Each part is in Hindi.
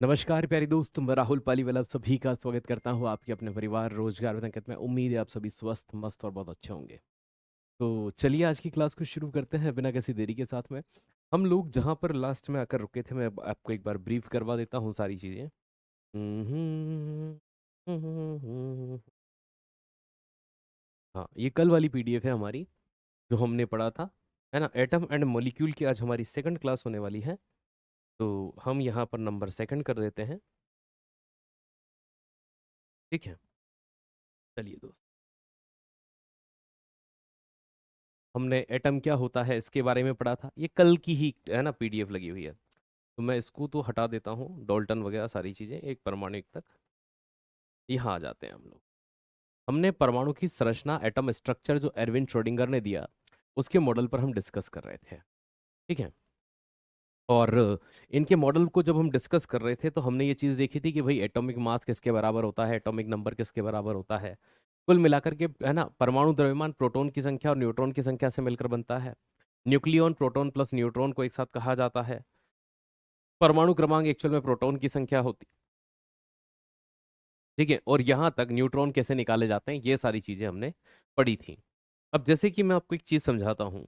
नमस्कार प्यारे दोस्त, मैं राहुल पालीवाला आप सभी का स्वागत करता हूँ आपके अपने परिवार रोजगार वेतन में। उम्मीद है आप सभी स्वस्थ मस्त और बहुत अच्छे होंगे। तो चलिए आज की क्लास को शुरू करते हैं बिना किसी देरी के साथ में। हम लोग जहाँ पर लास्ट में आकर रुके थे, मैं अब आपको एक बार ब्रीफ करवा देता हूँ सारी चीज़ें। हाँ, ये कल वाली पीडीएफ है हमारी, जो हमने पढ़ा था, है ना। एटम एंड मॉलिक्यूल की आज हमारी सेकंड क्लास होने वाली है। तो हम यहाँ पर नंबर सेकंड कर देते हैं। ठीक है, चलिए दोस्त। हमने एटम क्या होता है इसके बारे में पढ़ा था, ये कल की ही है ना पीडीएफ लगी हुई है। तो मैं इसको तो हटा देता हूँ, डॉल्टन वगैरह सारी चीज़ें, एक परमाणु तक यहाँ आ जाते हैं हम लोग। हमने परमाणु की संरचना, एटम स्ट्रक्चर जो एरविन श्रोडिंगर ने दिया, उसके मॉडल पर हम डिस्कस कर रहे थे। ठीक है। और इनके मॉडल को जब हम डिस्कस कर रहे थे तो हमने ये चीज़ देखी थी कि भाई एटॉमिक मास किसके बराबर होता है, एटॉमिक नंबर किसके बराबर होता है। कुल मिलाकर के है ना, परमाणु द्रव्यमान प्रोटॉन की संख्या और न्यूट्रॉन की संख्या से मिलकर बनता है। न्यूक्लियॉन प्रोटॉन प्लस न्यूट्रॉन को एक साथ कहा जाता है। परमाणु क्रमांक एक्चुअल में प्रोटॉन की संख्या होती। ठीक है, और यहाँ तक न्यूट्रॉन कैसे निकाले जाते हैं, ये सारी चीज़ें हमने पढ़ी थी। अब जैसे कि मैं आपको एक चीज़ समझाता हूँ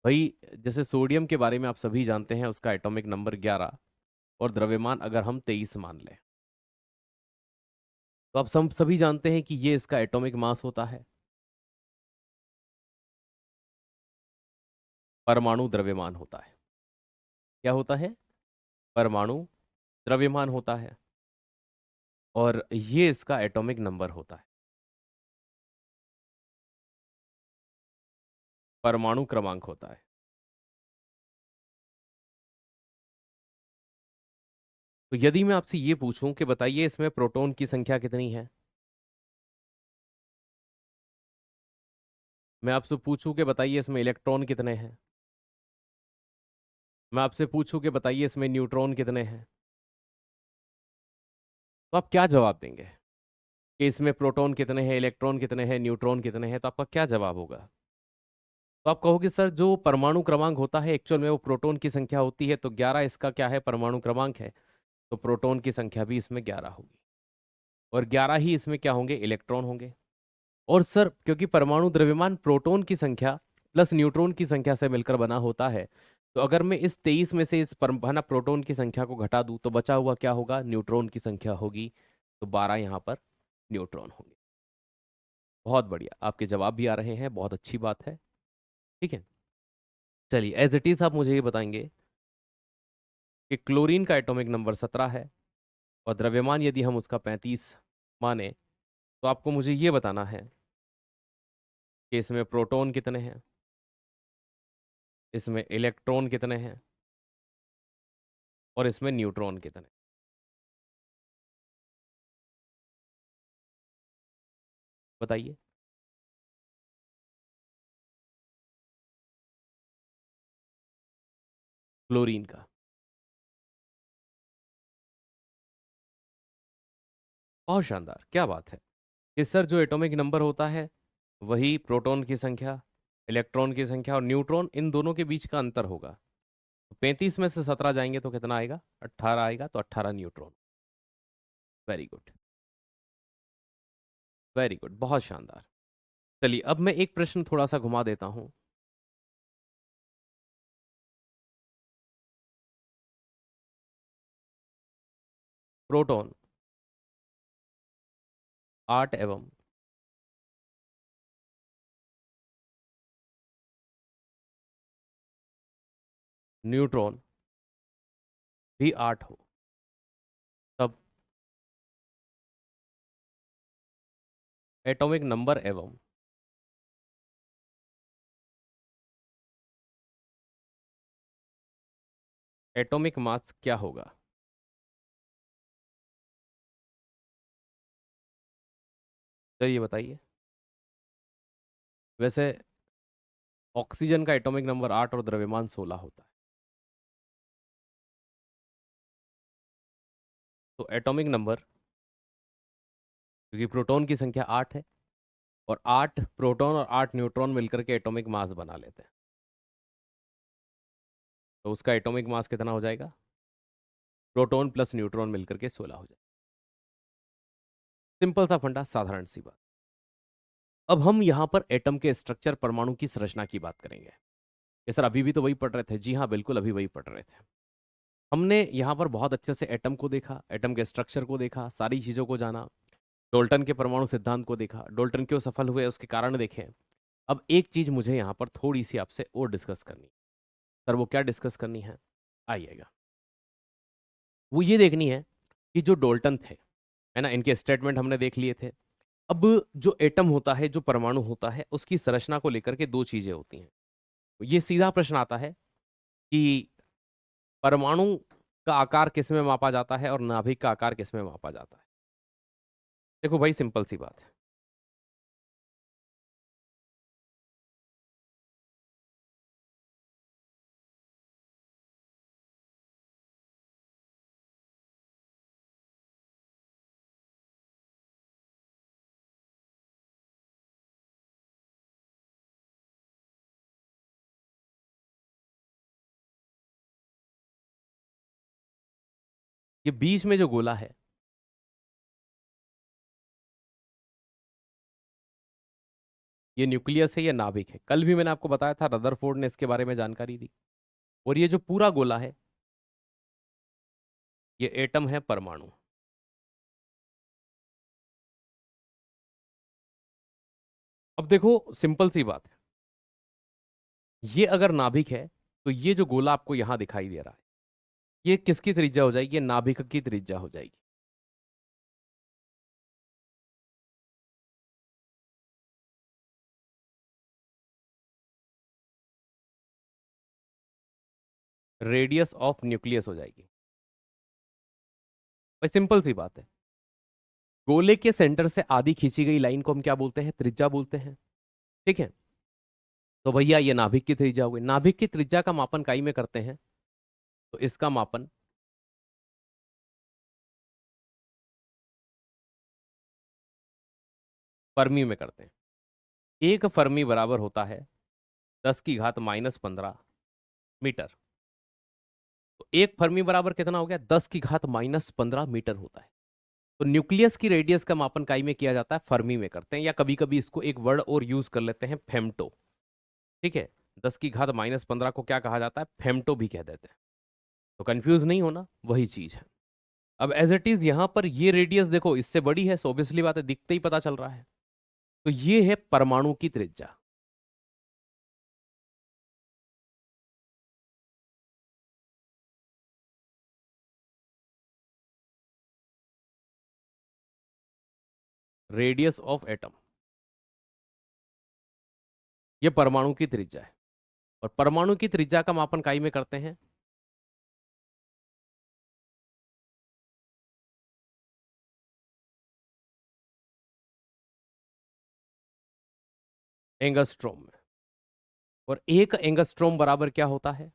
भाई। जैसे सोडियम के बारे में आप सभी जानते हैं, उसका एटॉमिक नंबर 11 और द्रव्यमान अगर हम 23 मान लें, तो आप सब सभी जानते हैं कि ये इसका एटॉमिक मास होता है। परमाणु द्रव्यमान होता है। क्या होता है? परमाणु द्रव्यमान होता है। और ये इसका एटॉमिक नंबर होता है, परमाणु क्रमांक होता है। तो यदि मैं आपसे ये पूछूं कि बताइए इसमें प्रोटॉन की संख्या कितनी है, मैं आपसे पूछूं कि बताइए इसमें इलेक्ट्रॉन कितने हैं, मैं आपसे पूछूं कि बताइए इसमें न्यूट्रॉन कितने हैं, तो आप क्या जवाब देंगे कि इसमें प्रोटॉन कितने हैं, इलेक्ट्रॉन कितने हैं, न्यूट्रॉन कितने हैं? तो आपका क्या जवाब होगा? तो आप कहोगे सर जो परमाणु क्रमांक होता है एक्चुअल में वो प्रोटॉन की संख्या होती है, तो 11 इसका क्या है, परमाणु क्रमांक है। तो प्रोटॉन की संख्या भी इसमें 11 होगी, और 11 ही इसमें क्या होंगे, इलेक्ट्रॉन होंगे। और सर क्योंकि परमाणु द्रव्यमान प्रोटॉन की संख्या प्लस न्यूट्रॉन की संख्या से मिलकर बना होता है, तो अगर मैं इस 23 में से इस है ना प्रोटॉन की संख्या को घटा दूं तो बचा हुआ क्या होगा, न्यूट्रॉन की संख्या होगी। तो 12 यहाँ पर न्यूट्रॉन होंगे। बहुत बढ़िया, आपके जवाब भी आ रहे हैं, बहुत अच्छी बात है। ठीक है, चलिए एज इट इज आप मुझे ये बताएंगे कि क्लोरीन का एटॉमिक नंबर 17 है, और द्रव्यमान यदि हम उसका 35 माने, तो आपको मुझे ये बताना है कि इसमें प्रोटॉन कितने हैं, इसमें इलेक्ट्रॉन कितने हैं, और इसमें न्यूट्रॉन कितने। बताइए। क्लोरीन का। बहुत शानदार, क्या बात है। कि सर जो एटॉमिक नंबर होता है वही प्रोटॉन की संख्या, इलेक्ट्रॉन की संख्या और न्यूट्रॉन इन दोनों के बीच का अंतर होगा। 35 में से 17 जाएंगे तो कितना आएगा, 18 आएगा, तो 18 neutron. Very good, very good, बहुत शानदार। चलिए अब मैं एक प्रश्न थोड़ा सा घुमा देता हूं। प्रोटॉन 8 एवं न्यूट्रॉन भी 8 हो, तब एटॉमिक नंबर एवं एटॉमिक मास क्या होगा? चलिए बताइए। वैसे ऑक्सीजन का एटॉमिक नंबर 8 और द्रव्यमान 16 होता है। तो एटॉमिक नंबर, क्योंकि प्रोटॉन की संख्या 8 है, और 8 प्रोटॉन और 8 न्यूट्रॉन मिलकर के एटॉमिक मास बना लेते हैं, तो उसका एटॉमिक मास कितना हो जाएगा? प्रोटॉन प्लस न्यूट्रॉन मिलकर के 16 हो जाए। सिंपल सा फंडा, साधारण सी बात। अब हम यहां पर एटम के स्ट्रक्चर, परमाणु की संरचना की बात करेंगे। ये सर अभी भी तो वही पढ़ रहे थे? जी हाँ, बिल्कुल अभी वही पढ़ रहे थे। हमने यहाँ पर बहुत अच्छे से एटम को देखा, एटम के स्ट्रक्चर को देखा, सारी चीज़ों को जाना, डोल्टन के परमाणु सिद्धांत को देखा, डोल्टन क्यों सफल हुए उसके कारण देखे। अब एक चीज़ मुझे यहाँ पर थोड़ी सी आपसे और डिस्कस करनी। सर वो क्या डिस्कस करनी है? आइएगा। वो ये देखनी है कि जो डोल्टन थे, है ना, इनके स्टेटमेंट हमने देख लिए थे। अब जो एटम होता है, जो परमाणु होता है, उसकी संरचना को लेकर के दो चीज़ें होती हैं। तो ये सीधा प्रश्न आता है कि परमाणु का आकार किस में मापा जाता है और नाभिक का आकार किस में मापा जाता है? देखो भाई, सिंपल सी बात है। ये बीच में जो गोला है, ये न्यूक्लियस है या नाभिक है? कल भी मैंने आपको बताया था, रदरफोर्ड ने इसके बारे में जानकारी दी। और ये जो पूरा गोला है, ये एटम है, परमाणु। अब देखो, सिंपल सी बात है, ये अगर नाभिक है तो ये जो गोला आपको यहां दिखाई दे रहा है, ये किसकी त्रिज्या हो जाएगी? ये नाभिक की त्रिज्या हो जाएगी। रेडियस ऑफ न्यूक्लियस हो जाएगी। भाई सिंपल सी बात है, गोले के सेंटर से आधी खींची गई लाइन को हम क्या बोलते हैं? त्रिज्या बोलते हैं। ठीक है, तो भैया ये नाभिक की त्रिज्या हो गई। नाभिक की त्रिज्या का मापन इकाई में करते हैं, तो इसका मापन फर्मी में करते हैं। एक फर्मी बराबर होता है 10⁻⁻15 मीटर। तो एक फर्मी बराबर कितना हो गया? 10⁻⁻15 मीटर होता है। तो न्यूक्लियस की रेडियस का मापन इकाई में किया जाता है, फर्मी में करते हैं, या कभी कभी इसको एक वर्ड और यूज कर लेते हैं, फेम्टो। ठीक है, 10⁻⁻15 को क्या कहा जाता है? फेम्टो भी कह देते हैं। तो कंफ्यूज नहीं होना, वही चीज है। अब एज इट इज यहां पर ये रेडियस देखो, इससे बड़ी है, सो ऑब्वियसली बात है, दिखते ही पता चल रहा है। तो ये है परमाणु की त्रिज्या। रेडियस ऑफ एटम, ये परमाणु की त्रिज्या है। और परमाणु की त्रिज्या का मापन इकाई में करते हैं एंगस्ट्रोम में। और एक एंगस्ट्रोम बराबर क्या होता है?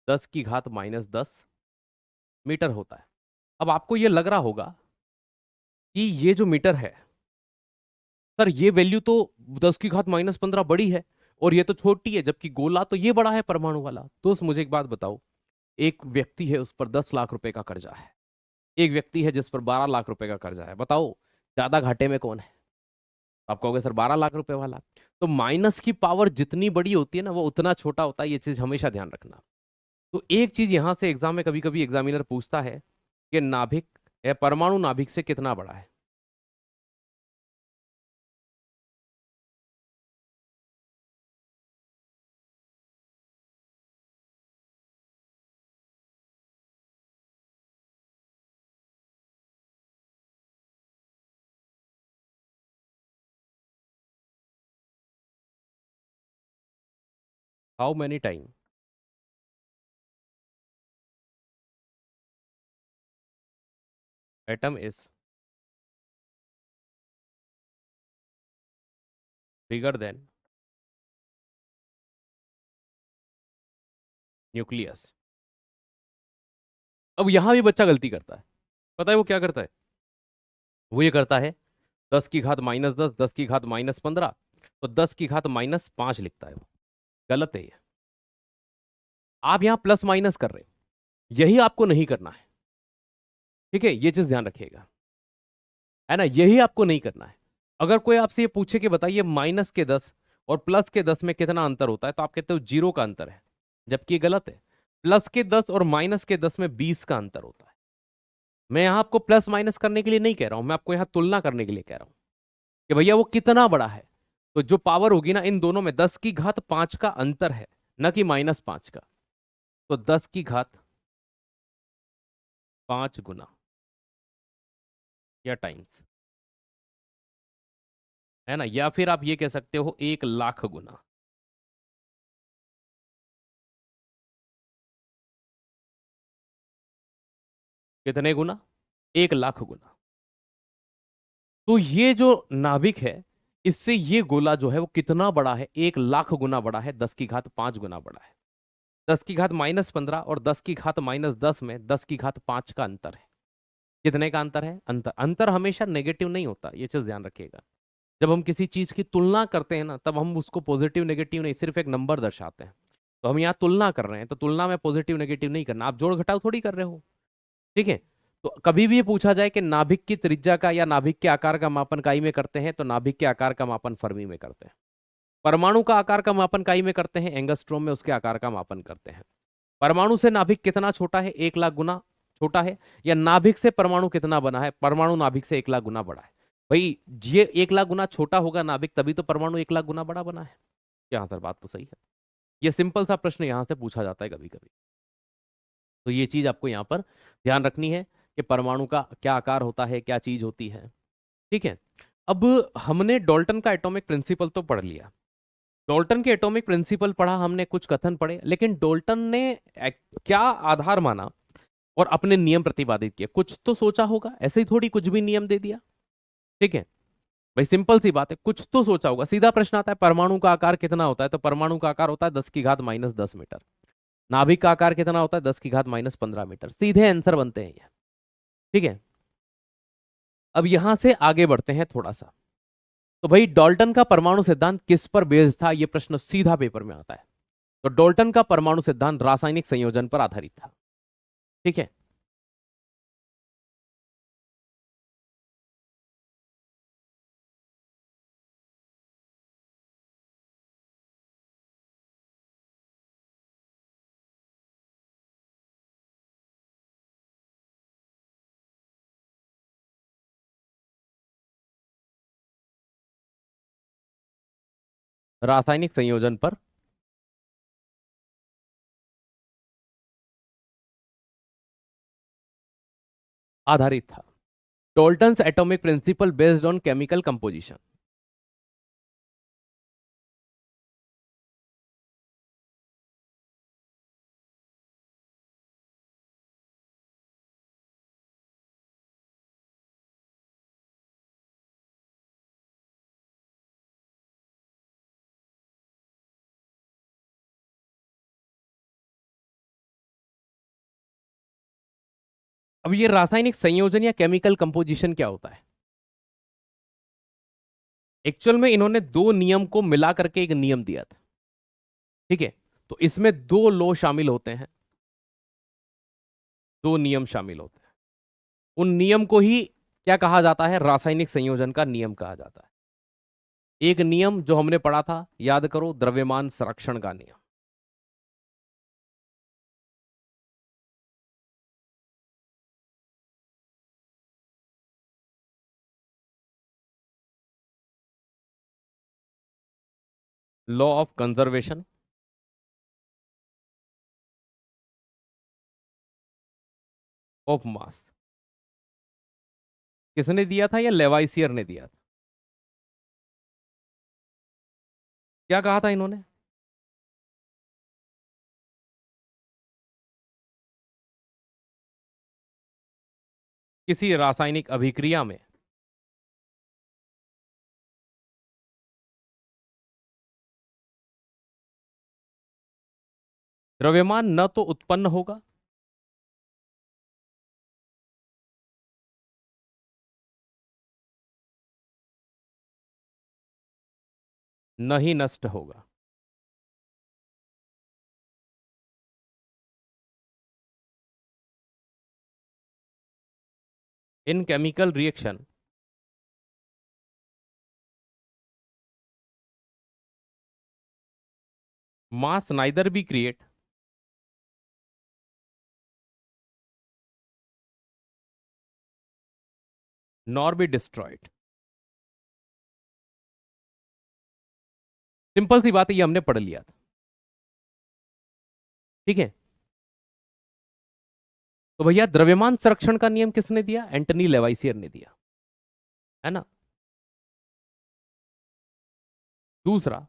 10⁻⁻10 मीटर होता है। अब आपको यह लग रहा होगा कि ये जो मीटर है, सर ये वैल्यू तो 10⁻⁻15 बड़ी है और ये तो छोटी है, जबकि गोला तो ये बड़ा है, परमाणु वाला। दोस्त मुझे एक बात बताओ, एक व्यक्ति है, उस पर 10 लाख रुपए का कर्जा है, एक व्यक्ति है जिस पर 12 लाख रुपए का कर्जा है। बताओ ज्यादा घाटे में कौन है? आप कहोगे सर 12 लाख रुपए वाला। तो माइनस की पावर जितनी बड़ी होती है ना, वो उतना छोटा होता है, ये चीज हमेशा ध्यान रखना। तो एक चीज यहां से एग्जाम में कभी कभी एग्जामिनर पूछता है कि नाभिक या परमाणु नाभिक से कितना बड़ा है। How many time atom is bigger than nucleus. अब यहां भी बच्चा गलती करता है। पता है वो क्या करता है? वो ये करता है 10⁻⁻10, 10⁻⁻15, तो 10⁻⁻5 लिखता है वो। गलत है ये। आप यहां प्लस माइनस कर रहे हो, यही आपको नहीं करना है। ठीक है, ये चीज ध्यान रखिएगा, है ना, यही आपको नहीं करना है। अगर कोई आपसे ये पूछे कि बताइए माइनस के 10 और प्लस के 10 में कितना अंतर होता है, तो आप कहते हो 0 का अंतर है, जबकि ये गलत है। प्लस के 10 और माइनस के 10 में 20 का अंतर होता है। मैं यहां आपको प्लस माइनस करने के लिए नहीं कह रहा हूं, मैं आपको यहां तुलना करने के लिए कह रहा हूं कि भैया वो कितना बड़ा है। तो जो पावर होगी ना इन दोनों में, 10 की घात 5 का अंतर है, न कि -5 का। तो 10 की घात 5 गुना या टाइम्स, है ना, या फिर आप ये कह सकते हो 1 लाख गुना। कितने गुना? 1 लाख गुना। तो ये जो नाभिक है, इससे ये गोला जो है वो कितना बड़ा है? 1 लाख गुना बड़ा है, 10 की घात 5 गुना बड़ा है। 10 की घात -15 और 10 की घात -10 में 10 की घात 5 का अंतर है। कितने का अंतर है? अंतर, अंतर हमेशा नेगेटिव नहीं होता, ये चीज ध्यान रखिएगा। जब हम किसी चीज की तुलना करते हैं ना, तब हम उसको पॉजिटिव नेगेटिव नहीं, सिर्फ एक नंबर दर्शाते हैं। तो हम यहाँ तुलना कर रहे हैं, तो तुलना में पॉजिटिव नेगेटिव नहीं करना, आप जोड़ घटाव थोड़ी कर रहे हो। ठीक है। तो कभी भी ये पूछा जाए कि नाभिक की त्रिज्या का या नाभिक के आकार का मापन काई में करते हैं, तो नाभिक के आकार का मापन फर्मी में करते हैं। परमाणु का आकार का मापन काई में करते हैं, एंगस्ट्रोम में उसके आकार का मापन करते हैं। परमाणु से नाभिक कितना छोटा है? 1 लाख गुना छोटा है। या नाभिक से परमाणु कितना बना है? परमाणु नाभिक से 1 लाख गुना बड़ा है। भाई, ये 1 लाख गुना छोटा होगा नाभिक, तभी तो परमाणु 1 लाख गुना बड़ा बना है। क्या सर, बात तो सही है। ये सिंपल सा प्रश्न यहां से पूछा जाता है कभी कभी। तो ये चीज आपको यहां पर ध्यान रखनी है कि परमाणु का क्या आकार होता है, क्या चीज होती है। ठीक है। अब हमने डाल्टन का एटॉमिक प्रिंसिपल तो पढ़ लिया, डाल्टन के एटॉमिक प्रिंसिपल पढ़ा हमने, कुछ कथन पढ़े, लेकिन डाल्टन ने क्या आधार माना और अपने नियम प्रतिपादित किए? कुछ तो सोचा होगा, ऐसे ही थोड़ी कुछ भी नियम दे दिया। ठीक है भाई, सिंपल सी बात है, कुछ तो सोचा होगा। सीधा प्रश्न आता है, परमाणु का आकार कितना होता है? तो परमाणु का आकार होता है 10 की घात -10 मीटर। नाभिक का आकार कितना होता है? 10 की घात -15 मीटर। सीधे आंसर बनते हैं ये। ठीक है। अब यहां से आगे बढ़ते हैं थोड़ा सा। तो भाई, डाल्टन का परमाणु सिद्धांत किस पर बेस्ड था? यह प्रश्न सीधा पेपर में आता है। तो डाल्टन का परमाणु सिद्धांत रासायनिक संयोजन पर आधारित था। ठीक है। रासायनिक संयोजन पर आधारित था। Dalton's atomic principle based on chemical composition. अब ये रासायनिक संयोजन या केमिकल कंपोजिशन क्या होता है? एक्चुअल में इन्होंने दो नियम को मिला करके एक नियम दिया था। ठीक है। तो इसमें दो लॉ शामिल होते हैं, दो नियम शामिल होते हैं। उन नियम को ही क्या कहा जाता है? रासायनिक संयोजन का नियम कहा जाता है। एक नियम जो हमने पढ़ा था, याद करो, द्रव्यमान संरक्षण का नियम। Law of conservation of mass. किसने दिया था? या लेवाइसियर ने दिया था? क्या कहा था इन्होंने? किसी रासायनिक अभिक्रिया में द्रव्यमान न तो उत्पन्न होगा, न ही नष्ट होगा। In chemical reaction mass neither be create nor be destroyed. Simple सी बात है, ये हमने पढ़ लिया था। ठीक है, तो भैया द्रव्यमान संरक्षण का नियम किसने दिया? एंटनी लेवाइसियर ने दिया, है ना। दूसरा,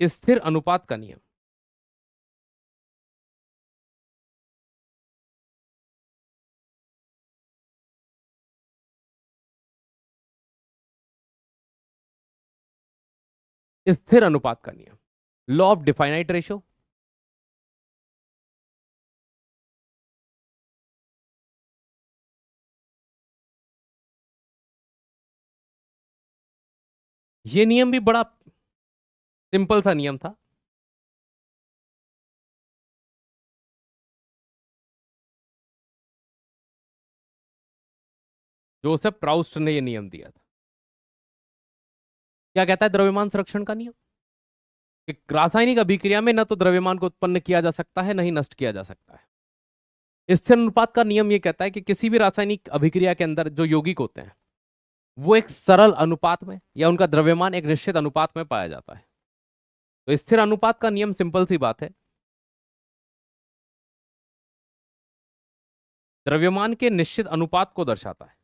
स्थिर अनुपात का नियम। स्थिर अनुपात का नियम, लॉ ऑफ डिफाइनाइट रेशो। ये नियम भी बड़ा सिंपल सा नियम था। जोसेफ प्राउस्ट ने यह नियम दिया था। क्या कहता है द्रव्यमान संरक्षण का नियम? कि रासायनिक अभिक्रिया में न तो द्रव्यमान को उत्पन्न किया जा सकता है, न ही नष्ट किया जा सकता है। स्थिर अनुपात का नियम यह कहता है कि किसी भी रासायनिक अभिक्रिया के अंदर जो यौगिक होते हैं वो एक सरल अनुपात में या उनका द्रव्यमान एक निश्चित अनुपात में पाया जाता है। तो स्थिर अनुपात का नियम सिंपल सी बात है, द्रव्यमान के निश्चित अनुपात को दर्शाता है।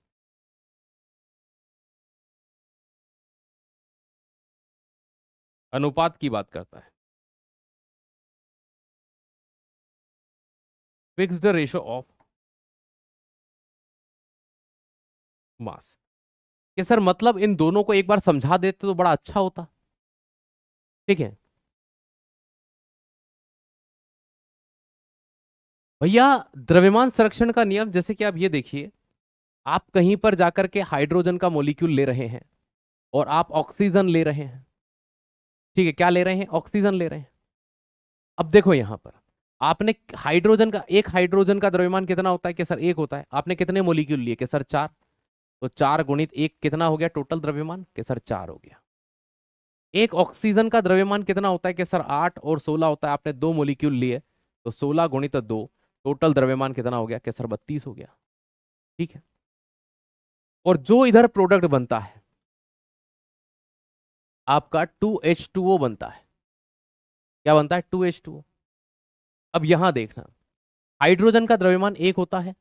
अनुपात की बात करता है। Fixed ratio of mass. कि सर मतलब इन दोनों को एक बार समझा देते तो बड़ा अच्छा होता। ठीक है भैया, द्रव्यमान संरक्षण का नियम जैसे कि आप ये देखिए, आप कहीं पर जाकर के हाइड्रोजन का मॉलिक्यूल ले रहे हैं और आप ऑक्सीजन ले रहे हैं। ठीक है, क्या ले रहे हैं? ऑक्सीजन ले रहे हैं। अब देखो यहां पर आपने हाइड्रोजन का, एक हाइड्रोजन का द्रव्यमान कितना होता है? कि सर एक होता है। आपने कितने मॉलिक्यूल लिए? कि सर चार। तो चार गुणित एक कितना हो गया टोटल द्रव्यमान? कि सर चार हो गया। एक ऑक्सीजन का द्रव्यमान कितना होता है? कि सर आठ और 16 होता है। आपने दो मॉलिक्यूल लिए तो 16 गुणित दो, टोटल द्रव्यमान कितना हो गया? कि सर 32 हो गया। ठीक है, और जो इधर प्रोडक्ट बनता है आपका 2H2O बनता है। क्या बनता है? 2H2O। अब यहां देखना, हाइड्रोजन का द्रव्यमान एक होता है,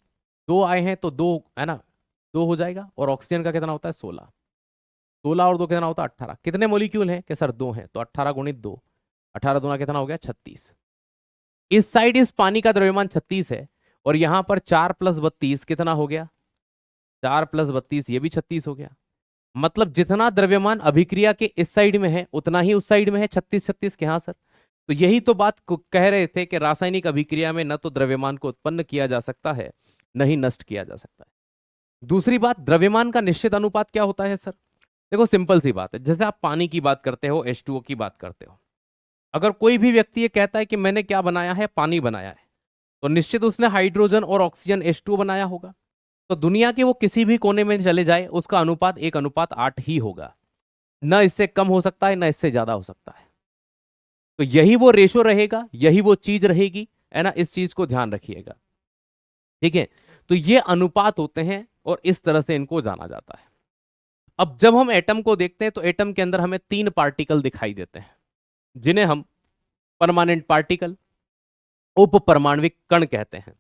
दो आए हैं तो दो, है ना, दो हो जाएगा। और ऑक्सीजन का कितना होता है? 16। 16 और दो कितना होता है? 18। कितने मोलिक्यूल हैं? कि सर दो हैं, तो 18 गुणित दो, 18 दूना कितना हो गया? 36। इस साइड इस पानी का द्रव्यमान 36 है और यहां पर 4 प्लस 32 कितना हो गया? 4 प्लस 32 ये भी 36 हो गया। मतलब जितना द्रव्यमान अभिक्रिया के इस साइड में है उतना ही उस साइड में है, 36 36 के। हाँ सर, तो यही तो बात कह रहे थे कि रासायनिक अभिक्रिया में न तो द्रव्यमान को उत्पन्न किया जा सकता है, न ही नष्ट किया जा सकता है। दूसरी बात, द्रव्यमान का निश्चित अनुपात क्या होता है सर? देखो सिंपल सी बात है, जैसे आप पानी की बात करते हो, H2O की बात करते हो, अगर कोई भी व्यक्ति ये कहता है कि मैंने क्या बनाया है? पानी बनाया है, तो निश्चित उसने हाइड्रोजन और ऑक्सीजन H2O बनाया होगा। तो दुनिया के वो किसी भी कोने में चले जाए, उसका अनुपात 1:8 ही होगा। न इससे कम हो सकता है, न इससे ज्यादा हो सकता है। तो यही वो रेशो रहेगा, यही वो चीज रहेगी, है ना। इस चीज को ध्यान रखिएगा। ठीक है, तो ये अनुपात होते हैं और इस तरह से इनको जाना जाता है। अब जब हम एटम को देखते हैं तो एटम के अंदर हमें तीन पार्टिकल दिखाई देते हैं, जिन्हें हम परमानेंट पार्टिकल, उप परमाणविक कण कहते हैं।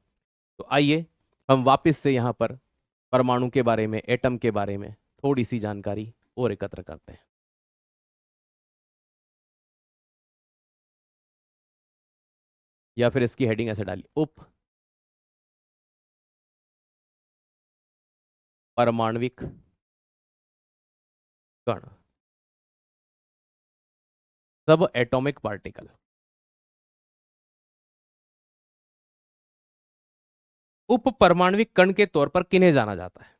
तो आइए हम वापस से यहां पर परमाणु के बारे में, एटम के बारे में थोड़ी सी जानकारी और एकत्र करते हैं। या फिर इसकी हेडिंग ऐसे डालिए, उप परमाणविक कण, सब एटॉमिक पार्टिकल। उप परमाणविक कण के तौर पर किन्हें जाना जाता है?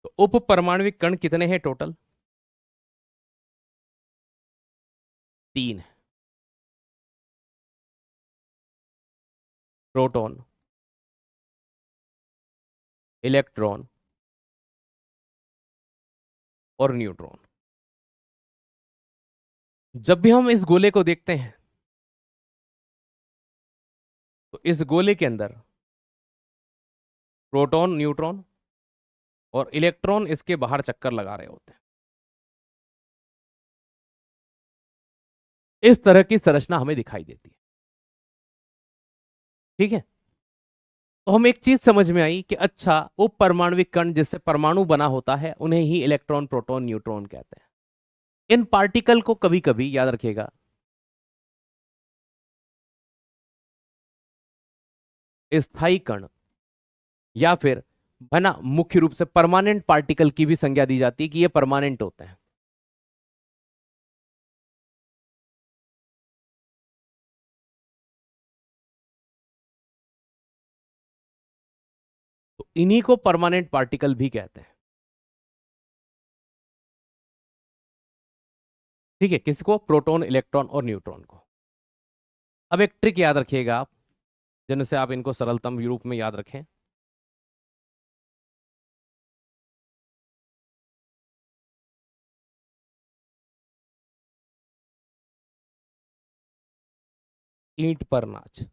तो उप परमाणविक कण कितने हैं टोटल? तीन। प्रोटॉन, इलेक्ट्रॉन और न्यूट्रॉन। जब भी हम इस गोले को देखते हैं तो इस गोले के अंदर प्रोटॉन, न्यूट्रॉन और इलेक्ट्रॉन इसके बाहर चक्कर लगा रहे होते हैं। इस तरह की संरचना हमें दिखाई देती है। ठीक है, तो हम एक चीज समझ में आई कि अच्छा, वो परमाणविक कण जिससे परमाणु बना होता है उन्हें ही इलेक्ट्रॉन, प्रोटॉन, न्यूट्रॉन कहते हैं। इन पार्टिकल को कभी कभी याद रखिएगा, स्थायी कण या फिर है ना, मुख्य रूप से परमानेंट पार्टिकल की भी संज्ञा दी जाती है कि ये परमानेंट होते हैं। तो इन्हीं को परमानेंट पार्टिकल भी कहते हैं। ठीक है, किसको? प्रोटॉन, इलेक्ट्रॉन और न्यूट्रॉन को। अब एक ट्रिक याद रखिएगा आप, जिनसे आप इनको सरलतम रूप में याद रखें। ईंट पर नाच।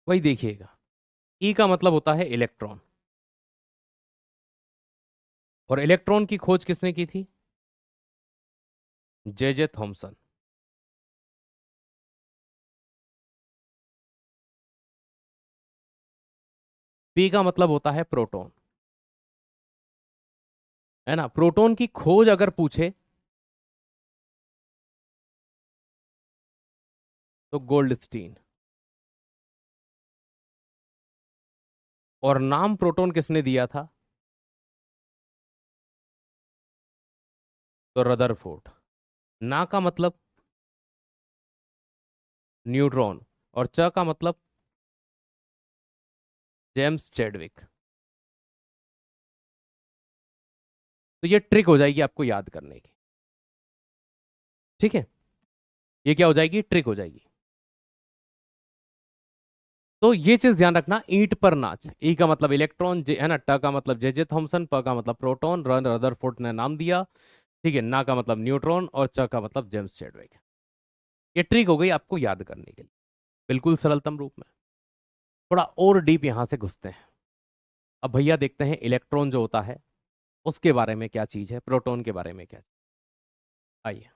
वही देखिएगा, ई का मतलब होता है इलेक्ट्रॉन, और इलेक्ट्रॉन की खोज किसने की थी? जे जे थॉमसन। पी का मतलब होता है प्रोटॉन, है ना। प्रोटॉन की खोज अगर पूछे तो गोल्डस्टीन। और नाम प्रोटॉन किसने दिया था? तो रदरफोर्ड। ना का मतलब न्यूट्रॉन, और च का मतलब जेम्स चैडविक। तो ये ट्रिक हो जाएगी आपको याद करने की। ठीक है, ये क्या हो जाएगी? ट्रिक हो जाएगी। तो ये चीज ध्यान रखना, ईंट पर नाच। ई का मतलब इलेक्ट्रॉन, जे है ना, ट का मतलब जे जे थॉमसन, प का मतलब प्रोटॉन, रदरफोर्ड ने नाम दिया। ठीक है, ना का मतलब न्यूट्रॉन और च का मतलब जेम्स चैडविक। ये ट्रिक हो गई आपको याद करने के लिए, बिल्कुल सरलतम रूप में। थोड़ा और डीप यहां से घुसते हैं। अब भैया देखते हैं इलेक्ट्रॉन जो होता है उसके बारे में क्या चीज है, प्रोटॉन के बारे में क्या चीज़। आइए।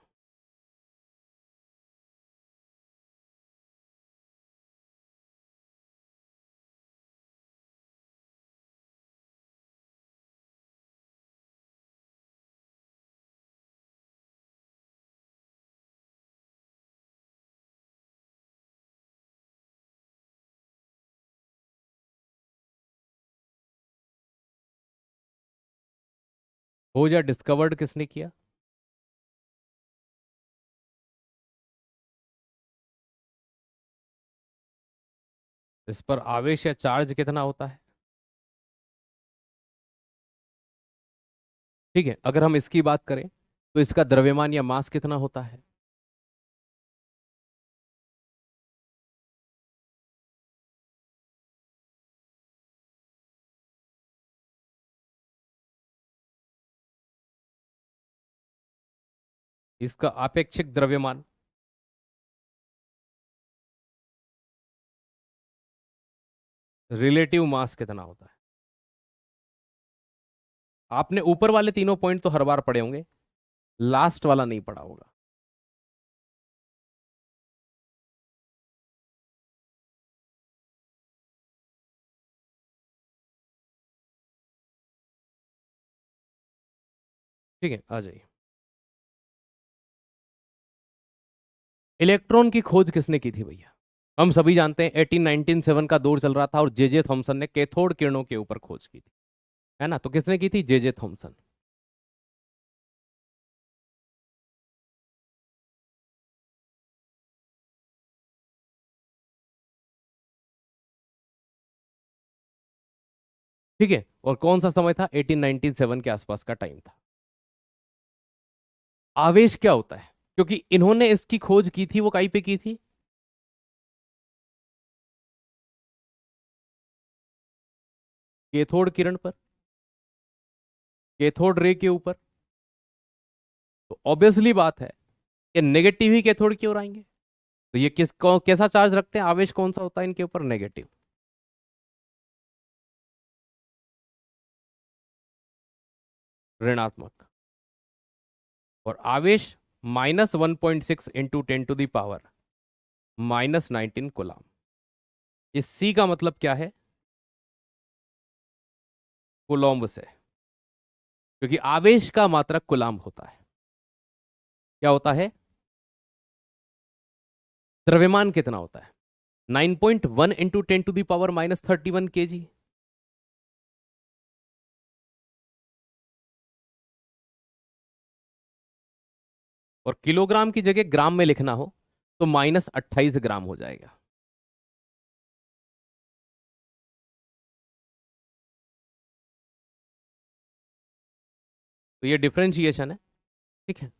खोज या डिस्कवर्ड किसने किया? इस पर आवेश या चार्ज कितना होता है? ठीक है, अगर हम इसकी बात करें तो इसका द्रव्यमान या मास कितना होता है? इसका आपेक्षिक द्रव्यमान, रिलेटिव मास कितना होता है? आपने ऊपर वाले तीनों पॉइंट तो हर बार पढ़े होंगे, लास्ट वाला नहीं पढ़ा होगा। ठीक है, आ जाइए। इलेक्ट्रॉन की खोज किसने की थी भैया? हम सभी जानते हैं 1897 का दौर चल रहा था और जे जे थॉमसन ने कैथोड किरणों के ऊपर खोज की थी, है ना। तो किसने की थी? जे जे थॉमसन। ठीक है, और कौन सा समय था? 1897 के आसपास का टाइम था। आवेश क्या होता है? क्योंकि इन्होंने इसकी खोज की थी, वो कहीं पे की थी? कैथोड किरण पर, कैथोड रे के ऊपर। तो ऑब्वियसली बात है कि नेगेटिव ही कैथोड की ओर आएंगे। तो ये कैसा चार्ज रखते हैं? आवेश कौन सा होता है इनके ऊपर? नेगेटिव। ऋणात्मक। और आवेश -1.6 इंटू 10⁻⁻, -19 कूलाम। इस सी का मतलब क्या है? कूलॉम्ब से, क्योंकि आवेश का मात्रक कूलाम होता है। क्या होता है? द्रव्यमान कितना होता है? 9.1 इंटू 10⁻⁻31 kg। और किलोग्राम की जगह ग्राम में लिखना हो तो -28 ग्राम हो जाएगा। तो ये डिफरेंशिएशन है। ठीक है,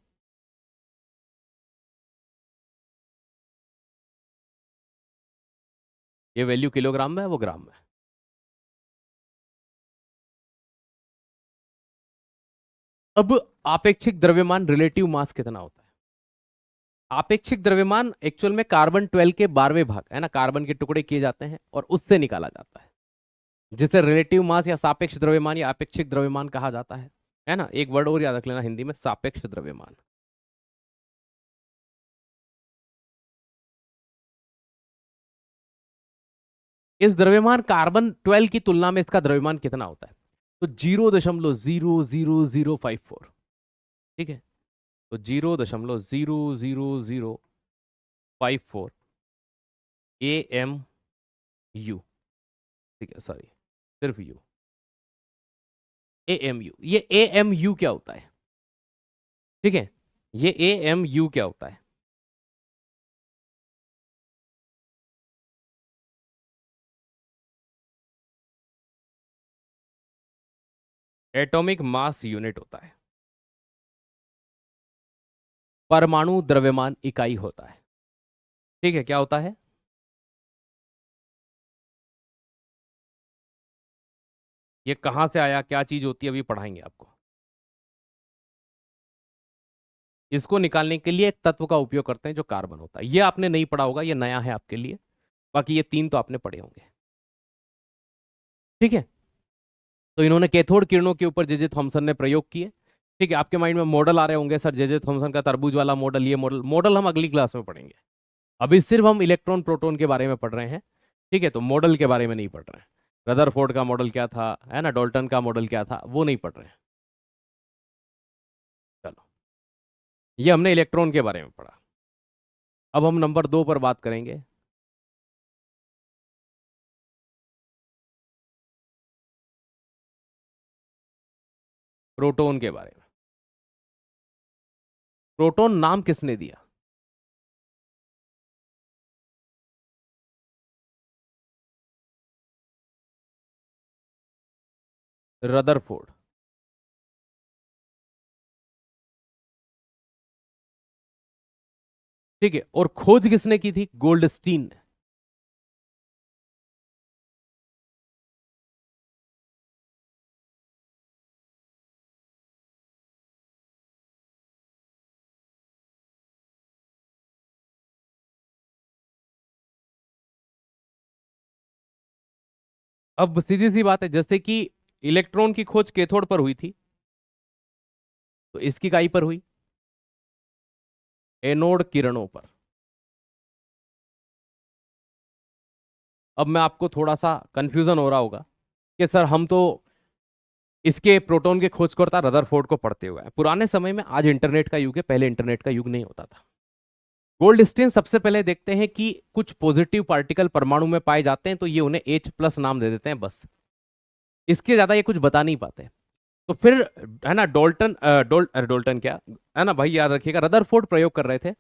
ये वैल्यू किलोग्राम में है, वो ग्राम में है। अब आपेक्षिक द्रव्यमान, रिलेटिव मास कितना होता है? आपेक्षिक द्रव्यमान एक्चुअल में कार्बन 12 के 12वें भाग है ना, कार्बन के टुकड़े किए जाते हैं और उससे निकाला जाता है, जिसे रिलेटिव मास या सापेक्ष द्रव्यमान या आपेक्षिक द्रव्यमान कहा जाता है ना। एक वर्ड और याद रख लेना हिंदी में, सापेक्ष द्रव्यमान। इस द्रव्यमान कार्बन 12 की तुलना में इसका द्रव्यमान कितना होता है? तो 0.00054। ठीक है, तो 0.00054 AMU। ठीक है, सॉरी, सिर्फ यू, AMU। ये AMU क्या होता है? ठीक है, ये AMU क्या होता है? एटॉमिक मास यूनिट होता है, परमाणु द्रव्यमान इकाई होता है। ठीक है, क्या होता है? ये कहां से आया, क्या चीज होती है, अभी पढ़ाएंगे आपको। इसको निकालने के लिए एक तत्व का उपयोग करते हैं जो कार्बन होता है। ये आपने नहीं पढ़ा होगा, ये नया है आपके लिए। बाकी ये तीन तो आपने पढ़े होंगे। ठीक है, तो इन्होंने कैथोड किरणों के ऊपर जे थॉमसन ने प्रयोग किए। ठीक है, आपके माइंड में मॉडल आ रहे होंगे, सर जे थॉमसन का तरबूज वाला मॉडल, ये मॉडल मॉडल हम अगली क्लास में पढ़ेंगे। अभी सिर्फ हम इलेक्ट्रॉन प्रोटॉन के बारे में पढ़ रहे हैं। ठीक है, तो मॉडल के बारे में नहीं पढ़ रहे हैं। रदरफोर्ड का मॉडल क्या था, है ना, डाल्टन का मॉडल क्या था, वो नहीं पढ़ रहे हैं। चलो, ये हमने इलेक्ट्रॉन के बारे में पढ़ा। अब हम नंबर 2 पर बात करेंगे, प्रोटॉन के बारे में। प्रोटॉन नाम किसने दिया? रदरफोर्ड। ठीक है, और खोज किसने की थी? गोल्डस्टीन ने। अब सीधी सी बात है, जैसे कि इलेक्ट्रॉन की खोज कैथोड पर हुई थी, तो इसकी काई पर हुई? एनोड किरणों पर। अब मैं आपको थोड़ा सा कंफ्यूजन हो रहा होगा कि सर हम तो इसके प्रोटॉन के खोजकर्ता रदरफोर्ड को पढ़ते हुए हैं पुराने समय में। आज इंटरनेट का युग है, पहले इंटरनेट का युग नहीं होता था। गोल्डस्टीन सबसे पहले देखते हैं कि कुछ पॉजिटिव पार्टिकल परमाणु में पाए जाते हैं, तो ये उन्हें H+ नाम दे देते हैं, बस। इसके ज्यादा ये कुछ बता नहीं पाते। तो फिर, है ना, डोल्टन क्या, है ना भाई, याद रखिएगा, रदरफोर्ड प्रयोग कर रहे थे।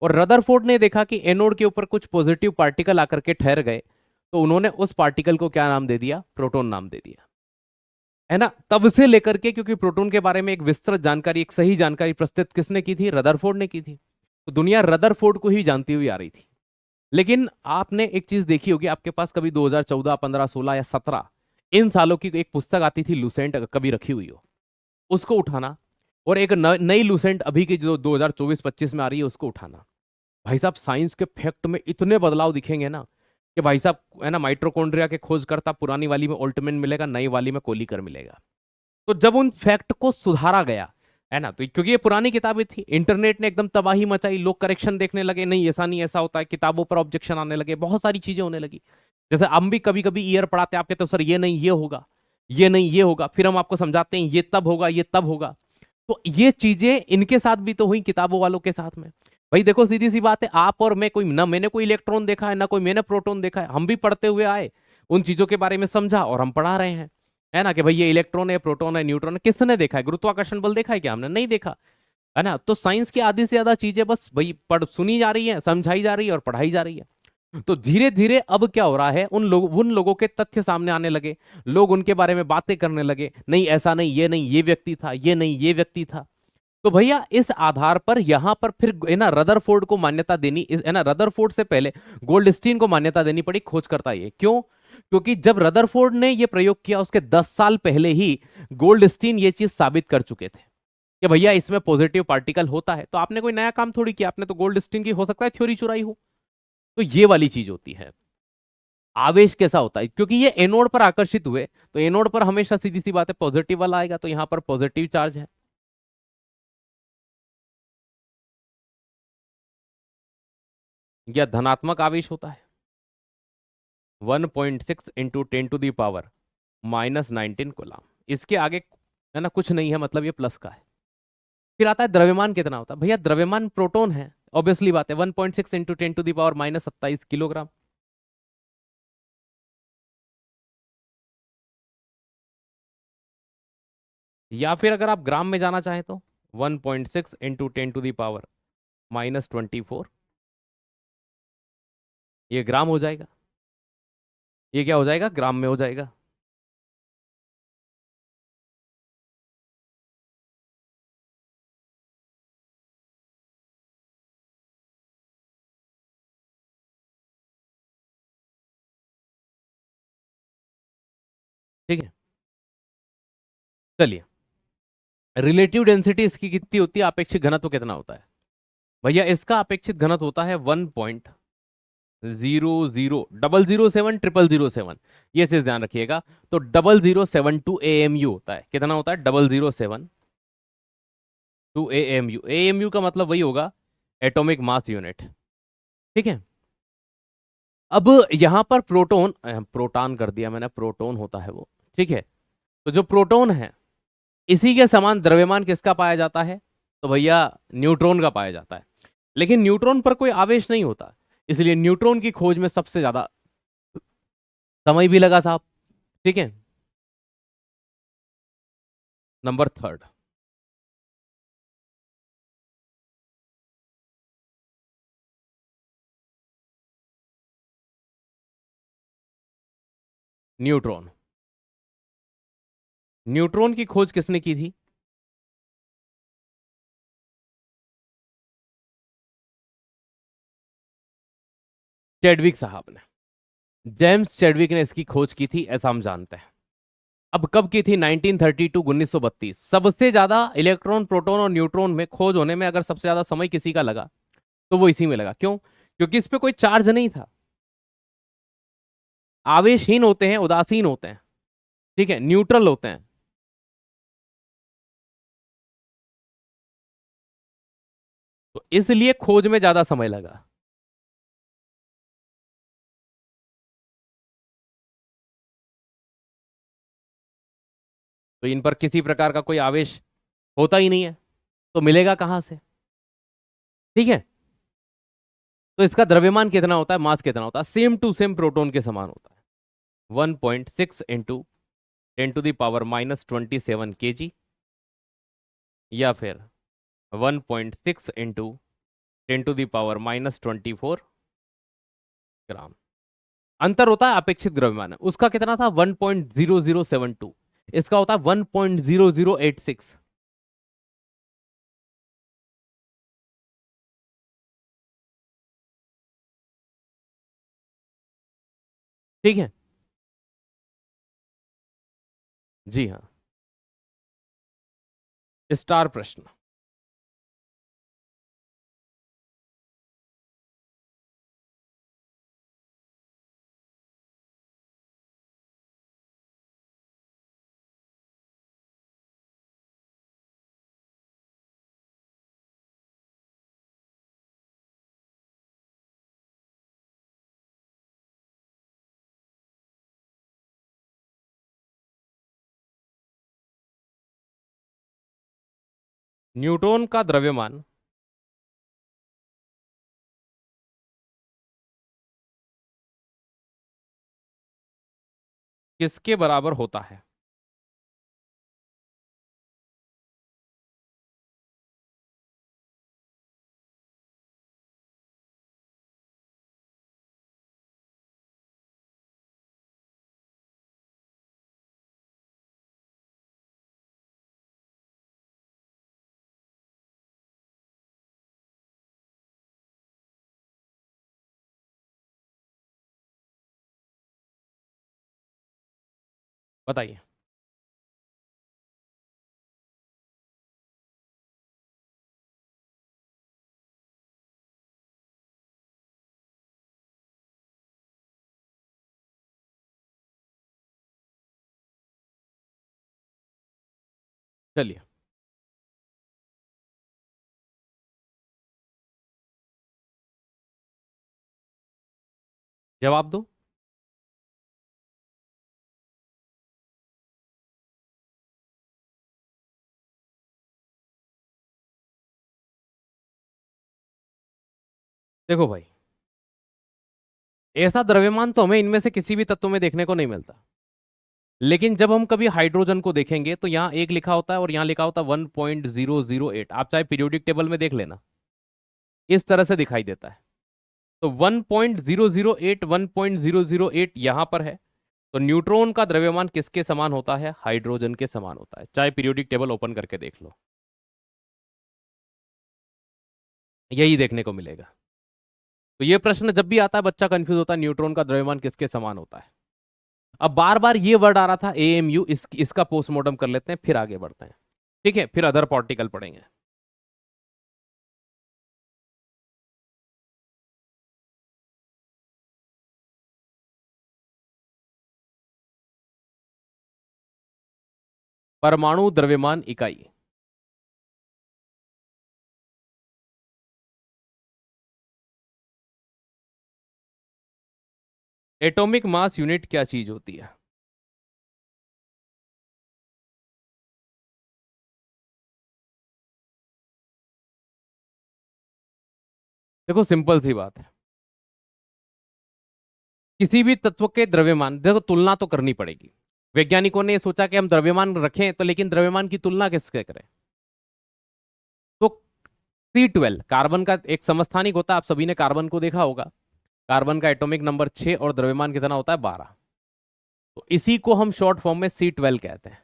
और रदरफोर्ड ने देखा कि एनोड के ऊपर कुछ पॉजिटिव पार्टिकल आकर के ठहर गए, तो उन्होंने उस पार्टिकल को क्या नाम दे दिया? प्रोटॉन नाम दे दिया। है ना, तब से लेकर के, क्योंकि प्रोटॉन के बारे में एक विस्तृत जानकारी, एक सही जानकारी प्रस्तुत किसने की थी? रदरफोर्ड ने की थी। तो दुनिया रदरफोर्ड को ही जानती हुई आ रही थी। लेकिन आपने एक चीज देखी होगी, आपके पास कभी 2014, 15, 16 या 17 इन सालों की एक पुस्तक आती थी लूसेंट, कभी रखी हुई हो, उसको उठाना, और एक नई लूसेंट अभी की जो 2024-25 में आ रही है उसको उठाना, भाई साहब साइंस के फैक्ट में इतने बदलाव दिखेंगे ना कि भाई साहब, है ना, माइट्रोकॉन्ड्रिया के खोजकर्ता पुरानी वाली में ओल्टमैन मिलेगा, नई वाली में कोलिकर मिलेगा। तो जब उन फैक्ट को सुधारा गया, है ना, तो क्योंकि ये पुरानी किताबें थी, इंटरनेट ने एकदम तबाही मचाई, लोग करेक्शन देखने लगे, नहीं ऐसा नहीं, ऐसा होता है, किताबों पर ऑब्जेक्शन आने लगे, बहुत सारी चीजें होने लगी। जैसे हम भी कभी कभी ईयर पढ़ाते हैं, आप कहते हो सर ये नहीं ये होगा, ये नहीं ये होगा, फिर हम आपको समझाते हैं ये तब होगा, ये तब होगा। तो ये चीजें इनके साथ भी तो हुई, किताबों वालों के साथ में। भाई देखो सीधी सी बात है, आप और मैं, कोई ना मैंने कोई इलेक्ट्रॉन देखा है ना कोई मैंने प्रोटॉन देखा है, हम भी पढ़ते हुए आए, उन चीजों के बारे में समझा और हम पढ़ा रहे हैं, है ना, कि भाई ये इलेक्ट्रॉन है, प्रोटॉन है, न्यूट्रॉन है। किसने देखा है? गुरुत्वाकर्षण बल देखा है क्या हमने? नहीं देखा, है ना। तो साइंस की आधी से ज्यादा चीजें बस भाई पढ़ सुनी जा रही है, समझाई जा रही है और पढ़ाई जा रही है। तो धीरे धीरे अब क्या हो रहा है, उन लोगों के तथ्य सामने आने लगे, लोग उनके बारे में बातें करने लगे, नहीं ऐसा नहीं, ये नहीं ये व्यक्ति था, ये नहीं ये व्यक्ति था। तो भैया इस आधार पर यहां पर फिर, है ना, रदरफोर्ड को मान्यता देनी, है ना, रदरफोर्ड से पहले गोल्डस्टीन को मान्यता देनी पड़ी, खोज करता ये क्यों? क्योंकि जब रदरफोर्ड ने ये प्रयोग किया उसके 10 साल पहले ही गोल्डस्टीन ये चीज साबित कर चुके थे कि भैया इसमें पॉजिटिव पार्टिकल होता है। तो आपने कोई नया काम थोड़ी किया, आपने तो गोल्डस्टीन की हो सकता है थ्योरी चुराई हो। तो ये वाली चीज होती है। आवेश कैसा होता है? क्योंकि ये एनोड पर आकर्षित हुए, तो एनोड पर हमेशा सीधी सी बात है पॉजिटिव वाला आएगा, तो यहां पर पॉजिटिव चार्ज है। या धनात्मक आवेश होता है 1.6 इंटू 10⁻⁻19 कूलम। इसके आगे, है ना, कुछ नहीं है, मतलब ये प्लस का है। फिर आता है द्रव्यमान कितना होता है? भैया द्रव्यमान प्रोटॉन है, ऑब्वियसली बात है, 1.6 इंटू 10⁻27 किलोग्राम। या फिर अगर आप ग्राम में जाना चाहें तो 1.6 इंटू 10⁻24, ये ग्राम हो जाएगा। ये क्या हो जाएगा? ग्राम में हो जाएगा। ठीक है, चलिए, रिलेटिव डेंसिटी इसकी कितनी होती है, अपेक्षित घनत्व कितना होता है? भैया इसका अपेक्षित घनत्व होता है 1.0000070007, ये चीज ध्यान रखिएगा। तो 0072 AMU होता है। कितना होता है? 0072 AMU। AMU का मतलब वही होगा, एटॉमिक मास यूनिट। ठीक है। अब यहां पर प्रोटॉन, प्रोटॉन कर दिया मैंने, प्रोटॉन होता है वो। ठीक है। तो जो प्रोटॉन है, इसी के समान द्रव्यमान किसका पाया जाता है? तो भैया न्यूट्रॉन का पाया जाता है। लेकिन न्यूट्रॉन पर कोई आवेश नहीं होता, इसलिए न्यूट्रॉन की खोज में सबसे ज्यादा समय भी लगा साहब। ठीक है। Number third, neutron. न्यूट्रॉन की खोज किसने की थी? चैडविक साहब ने, जेम्स चैडविक ने इसकी खोज की थी, ऐसा हम जानते हैं। अब कब की थी? 1932, 1932। सबसे ज्यादा इलेक्ट्रॉन, प्रोटॉन और न्यूट्रॉन में खोज होने में अगर सबसे ज्यादा समय किसी का लगा तो वो इसी में लगा। क्यों? क्योंकि इस पे कोई चार्ज नहीं था, आवेशहीन होते हैं, उदासीन होते हैं, ठीक है, न्यूट्रल होते हैं। तो इसलिए खोज में ज्यादा समय लगा। तो इन पर किसी प्रकार का कोई आवेश होता ही नहीं है, तो मिलेगा कहां से? ठीक है। तो इसका द्रव्यमान कितना होता है, मास कितना होता है? सेम टू सेम प्रोटॉन के समान होता है, 1.6 इंटू 10⁻⁻27 kg, या फिर 1.6 इंटू 10⁻⁻24 ग्राम। अंतर होता है अपेक्षित द्रव्यमान है, उसका कितना था? 1.0072। इसका होता है 1.0086। ठीक है, जी हाँ, स्टार प्रश्न। न्यूट्रॉन का द्रव्यमान किसके बराबर होता है? बताइए। चलिए, जवाब दो। देखो भाई, ऐसा द्रव्यमान तो हमें इनमें से किसी भी तत्व में देखने को नहीं मिलता। लेकिन जब हम कभी हाइड्रोजन को देखेंगे तो यहां एक लिखा होता है और यहां लिखा होता है 1.008। आप चाहे पीरियोडिक टेबल में देख लेना, इस तरह से दिखाई देता है। तो 1.008, 1.008 यहां पर है। तो न्यूट्रॉन का द्रव्यमान किसके समान होता है? हाइड्रोजन के समान होता है। चाहे पीरियोडिक टेबल ओपन करके देख लो, यही देखने को मिलेगा। तो ये प्रश्न जब भी आता है बच्चा कंफ्यूज होता है, न्यूट्रॉन का द्रव्यमान किसके समान होता है। अब बार बार ये वर्ड आ रहा था एएमयू, इसका पोस्टमार्टम कर लेते हैं, फिर आगे बढ़ते हैं। ठीक है, फिर अदर पार्टिकल पढ़ेंगे। परमाणु द्रव्यमान इकाई। एटॉमिक मास यूनिट क्या चीज होती है? देखो सिंपल सी बात है, किसी भी तत्व के द्रव्यमान, देखो तुलना तो करनी पड़ेगी। वैज्ञानिकों ने सोचा कि हम द्रव्यमान रखें, तो लेकिन द्रव्यमान की तुलना किससे करें? तो C12 कार्बन का एक समस्थानिक होता है, आप सभी ने कार्बन को देखा होगा। कार्बन का एटॉमिक नंबर 6 और द्रव्यमान कितना होता है? 12। तो इसी को हम शॉर्ट फॉर्म में C12 कहते हैं।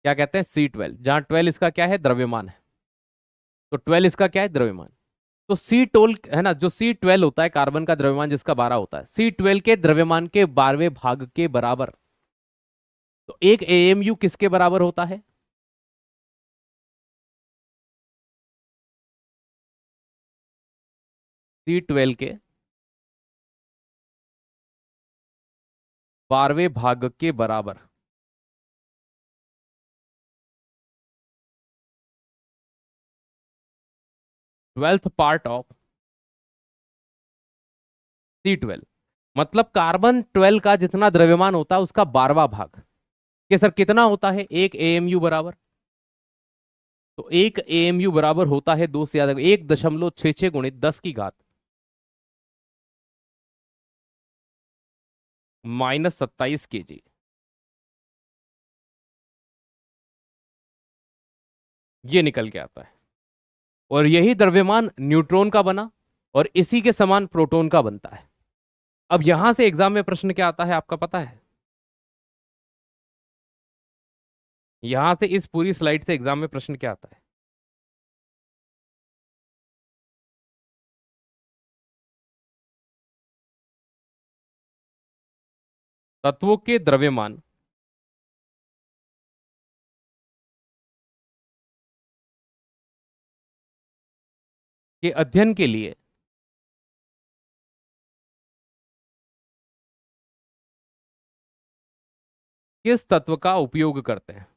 क्या कहते हैं? C12, जहां 12 इसका क्या है? द्रव्यमान है। तो 12 इसका क्या है? द्रव्यमान। तो C12 है ना, जो C12 होता है कार्बन का द्रव्यमान जिसका 12 होता है, C12 के द्रव्यमान के 12वें भाग के बराबर। तो एक AMU किसके बराबर होता है? C12 के 12वें भाग के बराबर। 12th part of C12। मतलब कार्बन 12 का जितना द्रव्यमान होता है उसका 12वां भाग। ये सर कितना होता है? एक AMU बराबर। तो एक AMU बराबर होता है दो से ज्यादा, 1.66 गुणित 10 की घात -27 kg। ये निकल के आता है। और यही द्रव्यमान न्यूट्रॉन का बना, और इसी के समान प्रोटॉन का बनता है। अब यहां से एग्जाम में प्रश्न क्या आता है आपका पता है? यहां से इस पूरी स्लाइड से एग्जाम में प्रश्न क्या आता है? तत्वों के द्रव्यमान के अध्ययन के लिए किस तत्व का उपयोग करते हैं?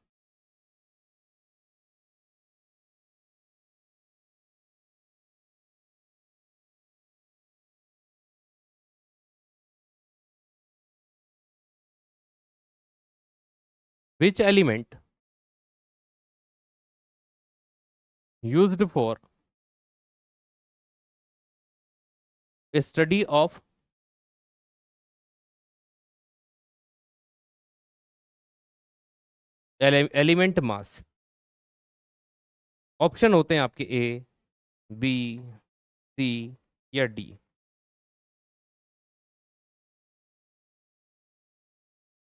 Which element used for study of element mass? Option होते हैं आपके ए, बी, सी या डी।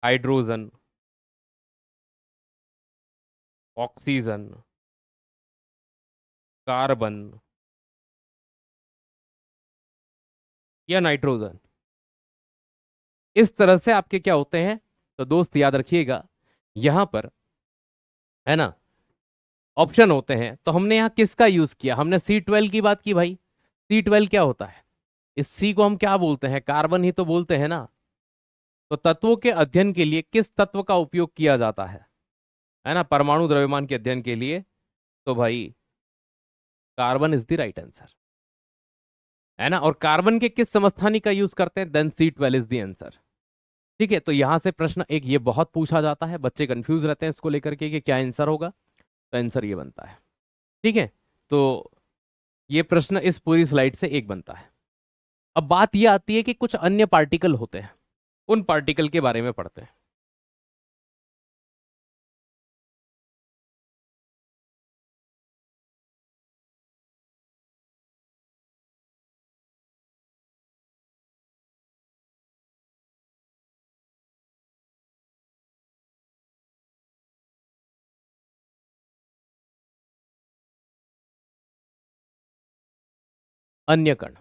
हाइड्रोजन, ऑक्सीजन, कार्बन या नाइट्रोजन। इस तरह से आपके क्या होते हैं, तो दोस्त याद रखिएगा यहां पर, है ना, ऑप्शन होते हैं। तो हमने यहां किसका यूज किया? हमने C12 की बात की भाई। C12 क्या होता है? इस सी को हम क्या बोलते हैं? कार्बन ही तो बोलते हैं ना। तो तत्वों के अध्ययन के लिए किस तत्व का उपयोग किया जाता है ना, परमाणु द्रव्यमान के अध्ययन के लिए? तो भाई carbon is the right answer, है ना। और कार्बन के किस समस्थानी का यूज करते हैं? Then C12 is the answer. ठीक है, तो यहां से प्रश्न एक ये बहुत पूछा जाता है, बच्चे कंफ्यूज रहते हैं इसको लेकर के कि क्या आंसर होगा। तो आंसर ये बनता है। ठीक है, तो ये प्रश्न इस पूरी स्लाइड से एक बनता है। अब बात ये आती है कि कुछ अन्य पार्टिकल होते हैं, उन पार्टिकल के बारे में पढ़ते हैं। अन्य कण।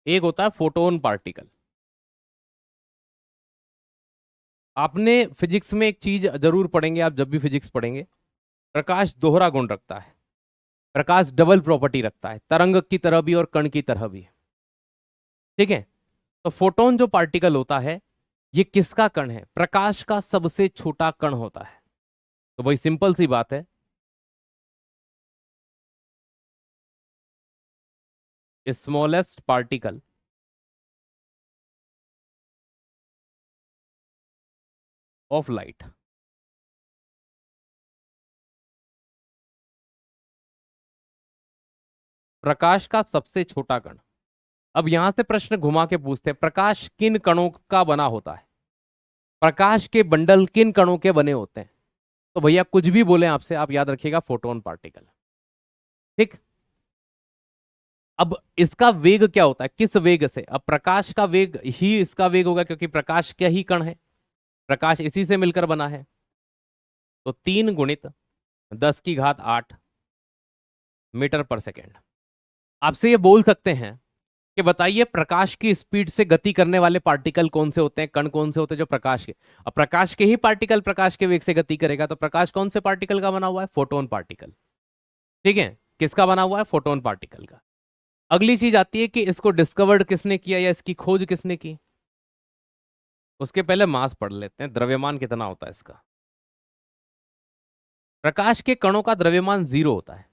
एक होता है फोटोन पार्टिकल। आपने फिजिक्स में एक चीज जरूर पढ़ेंगे, आप जब भी फिजिक्स पढ़ेंगे, प्रकाश दोहरा गुण रखता है। प्रकाश डबल प्रॉपर्टी रखता है, तरंग की तरह भी और कण की तरह भी। ठीक है, तो फोटोन जो पार्टिकल होता है, ये किसका कण है? प्रकाश का सबसे छोटा कण होता है। तो भाई सिंपल सी बात है, स्मॉलेस्ट पार्टिकल ऑफ लाइट। प्रकाश का सबसे छोटा कण। अब यहां से प्रश्न घुमा के पूछते हैं, प्रकाश किन कणों का बना होता है? प्रकाश के बंडल किन कणों के बने होते हैं? तो भैया कुछ भी बोले आपसे, आप याद रखिएगा फोटोन पार्टिकल। ठीक। अब इसका वेग क्या होता है, किस वेग से? अब प्रकाश का वेग ही इसका वेग होगा, क्योंकि प्रकाश क्या ही कण है, प्रकाश इसी से मिलकर बना है। तो 3 × 10⁸ मीटर पर सेकेंड। आपसे ये बोल सकते हैं कि बताइए प्रकाश की स्पीड से गति करने वाले पार्टिकल कौन से होते हैं, कण कौन से होते हैं जो प्रकाश के। अब प्रकाश के ही पार्टिकल प्रकाश के वेग से गति करेगा, तो प्रकाश कौन से पार्टिकल का बना हुआ है? Photon particle. ठीक है, किसका बना हुआ है? फोटोन पार्टिकल का। अगली चीज आती है कि इसको डिस्कवर्ड किसने किया या इसकी खोज किसने की। उसके पहले मास पढ़ लेते हैं, द्रव्यमान कितना होता है इसका। प्रकाश के कणों का द्रव्यमान 0 होता है,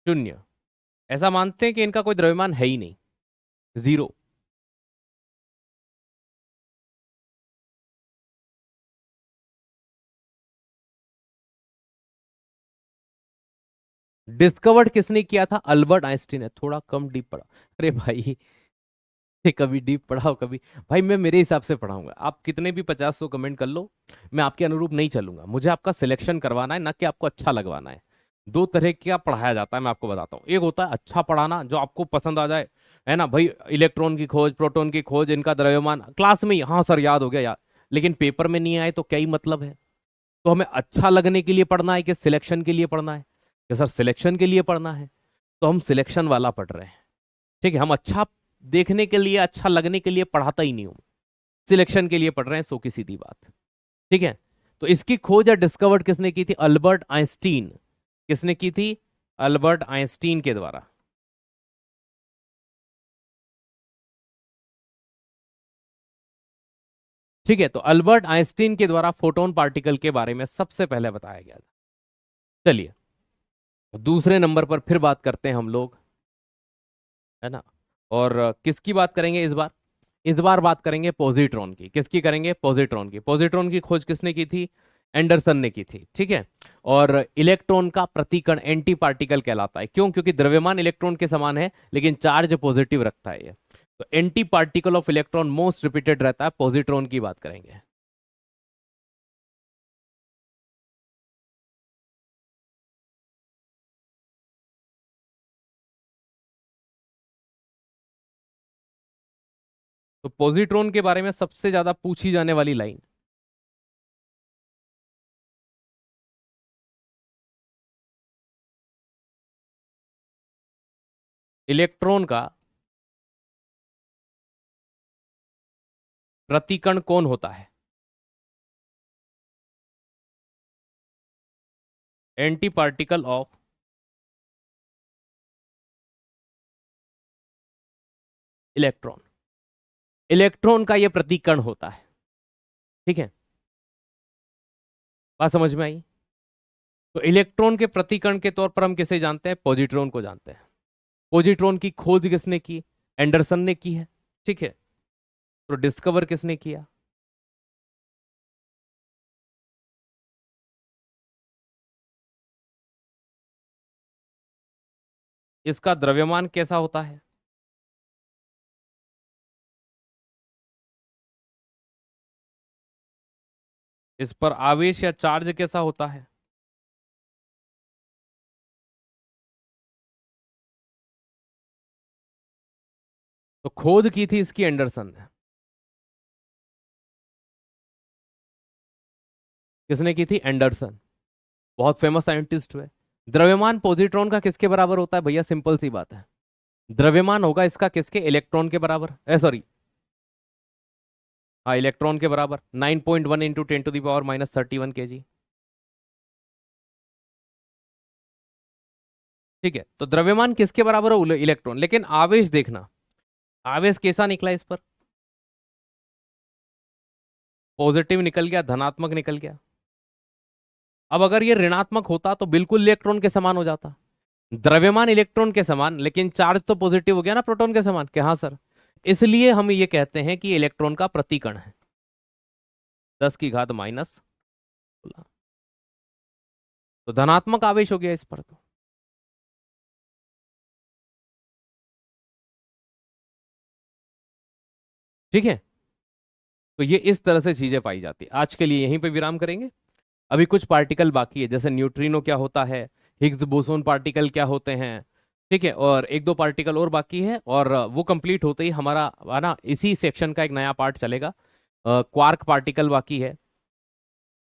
0। ऐसा मानते हैं कि इनका कोई द्रव्यमान है ही नहीं, 0। डिस्कवर्ड किसने किया था? अल्बर्ट आइंस्टीन ने। थोड़ा कम डीप पड़ा। अरे भाई, कभी डीप पढ़ाओ कभी। भाई मैं मेरे हिसाब से पढ़ाऊंगा, आप कितने भी 50-100 कमेंट कर लो, मैं आपके अनुरूप नहीं चलूंगा। मुझे आपका सिलेक्शन करवाना है, ना कि आपको अच्छा लगवाना है। दो तरह का पढ़ाया जाता है, मैं आपको बताता हूँ। एक होता है अच्छा पढ़ाना, जो आपको पसंद आ जाए, है ना भाई, इलेक्ट्रॉन की खोज, प्रोटॉन की खोज, इनका द्रव्यमान क्लास में ही, हाँ सर याद हो गया यार, लेकिन पेपर में नहीं आए तो क्या ही मतलब है। तो हमें अच्छा लगने के लिए पढ़ना है कि सिलेक्शन के लिए पढ़ना है? कि सर सिलेक्शन के लिए पढ़ना है, तो हम सिलेक्शन वाला पढ़ रहे हैं। ठीक है, हम अच्छा देखने के लिए, अच्छा लगने के लिए पढ़ाता ही नहीं हूं, सिलेक्शन के लिए पढ़ रहे हैं, सो की सीधी बात। ठीक है, तो इसकी खोज या डिस्कवर्ड किसने की थी? Albert Einstein. किसने की थी? अल्बर्ट आइंस्टीन के द्वारा। ठीक है, तो अल्बर्ट आइंस्टीन के द्वारा फोटोन पार्टिकल के बारे में सबसे पहले बताया गया था। चलिए, दूसरे नंबर पर फिर बात करते हैं हम लोग, है ना। और किसकी बात करेंगे इस बार? इस बार बात करेंगे पॉजिट्रॉन की। किसकी करेंगे? पॉजिट्रॉन की। पॉजिट्रॉन की खोज किसने की थी? एंडरसन ने की थी। ठीक है, और इलेक्ट्रॉन का प्रतिकण एंटी पार्टिकल कहलाता है। क्यों? क्योंकि द्रव्यमान इलेक्ट्रॉन के समान है, लेकिन चार्ज पॉजिटिव रखता है ये। तो anti particle of electron most repeated रहता है, पॉजिट्रॉन की बात करेंगे। तो पॉजिट्रॉन के बारे में सबसे ज्यादा पूछी जाने वाली लाइन, इलेक्ट्रॉन का प्रतिकण कौन होता है? Anti particle of electron. Electron का यह प्रतिकण होता है। ठीक है, बात समझ में आई? तो इलेक्ट्रॉन के प्रतिकण के तौर पर हम किसे जानते हैं? पॉजिट्रॉन को जानते हैं। पॉजिट्रॉन की खोज किसने की? एंडरसन ने की है। ठीक है, तो डिस्कवर किसने किया? इसका द्रव्यमान कैसा होता है? इस पर आवेश या चार्ज कैसा होता है? तो खोज की थी इसकी एंडरसन ने। किसने की थी? एंडरसन। बहुत फेमस साइंटिस्ट हुए। द्रव्यमान पॉजिट्रॉन का किसके बराबर होता है भैया? सिंपल सी बात है, द्रव्यमान होगा इसका किसके? इलेक्ट्रॉन के बराबर, सॉरी, हाँ इलेक्ट्रॉन के बराबर। 9.1 इंटू 10⁻31 kg। ठीक है, तो द्रव्यमान किसके बराबर हो? इलेक्ट्रॉन। लेकिन आवेश देखना, आवेश कैसा निकला इस पर? पॉजिटिव निकल गया, धनात्मक निकल गया। अब अगर ये ऋणात्मक होता तो बिल्कुल इलेक्ट्रॉन के समान हो जाता। द्रव्यमान इलेक्ट्रॉन के समान, लेकिन चार्ज तो पॉजिटिव हो गया ना, प्रोटॉन के समान। क्या? हाँ सर। इसलिए हम ये कहते हैं कि इलेक्ट्रॉन का प्रतिकण है। 10⁻⁻16। तो धनात्मक आवेश हो गया इस पर तो। ठीक है, तो ये इस तरह से चीजें पाई जाती है। आज के लिए यहीं पे विराम करेंगे। अभी कुछ पार्टिकल बाकी है, जैसे न्यूट्रिनो क्या होता है, हिग्स बोसोन पार्टिकल क्या होते हैं। ठीक है, और एक दो पार्टिकल और बाकी है, और वो कंप्लीट होते ही हमारा, है ना, इसी सेक्शन का एक नया पार्ट चलेगा। क्वार्क पार्टिकल बाकी है।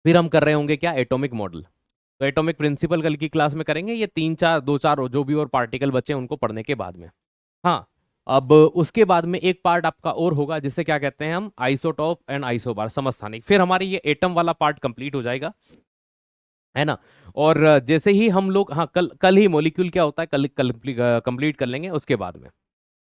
फिर हम कर रहे होंगे क्या? Atomic model. तो एटॉमिक प्रिंसिपल कल की क्लास में करेंगे। ये तीन चार, दो चार जो भी और पार्टिकल बचे हैं उनको पढ़ने के बाद में। हाँ, अब उसके बाद में एक पार्ट आपका और होगा, जिसे क्या कहते हैं हम? आइसोटॉप एंड आइसोबार, समस्थानिक। फिर हमारी ये एटम वाला पार्ट कंप्लीट हो जाएगा, है ना। और जैसे ही हम लोग, हाँ कल कल ही मॉलिक्यूल क्या होता है कल कंप्लीट कर लेंगे उसके बाद में।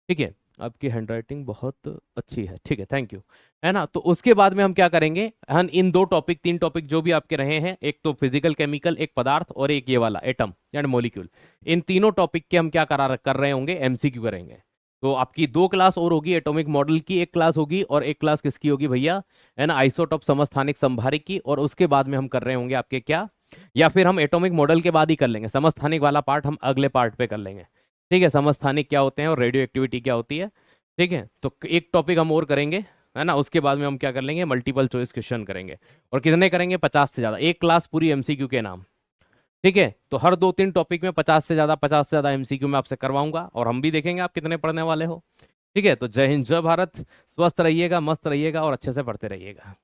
ठीक है, आपकी हैंडराइटिंग बहुत अच्छी है। ठीक है, थैंक यू। है ना, तो उसके बाद में हम क्या करेंगे? हम इन दो टॉपिक, तीन टॉपिक जो भी आपके रहे हैं, एक तो फिजिकल केमिकल, एक पदार्थ, और एक ये वाला एटम यानी मॉलिक्यूल, इन तीनों टॉपिक के हम क्या कर रहे होंगे? एमसीक्यू करेंगे। तो आपकी दो क्लास और होगी, एटॉमिक मॉडल की एक क्लास होगी, और एक क्लास किसकी होगी भैया? है ना, आइसोटॉप समस्थानिक संभारिक की। और उसके बाद में हम कर रहे होंगे आपके क्या, या फिर हम एटॉमिक मॉडल के बाद ही कर लेंगे, समस्थानिक वाला पार्ट हम अगले पार्ट पे कर लेंगे। ठीक है, समस्थानिक क्या होते हैं और रेडियो एक्टिविटी क्या होती है, ठीक है, तो एक टॉपिक हम और करेंगे, है ना, उसके बाद में हम क्या कर लेंगे, मल्टीपल चॉइस क्वेश्चन करेंगे। और कितने करेंगे, 50 से ज़्यादा, एक क्लास पूरी एमसीक्यू के नाम। ठीक है, तो हर 2-3 टॉपिक में 50 से ज़्यादा एमसीक्यू मैं आपसे करवाऊंगा, और हम भी देखेंगे आप कितने पढ़ने वाले हो। ठीक है, तो जय हिंद, जय भारत, स्वस्थ रहिएगा, मस्त रहिएगा और अच्छे से पढ़ते रहिएगा।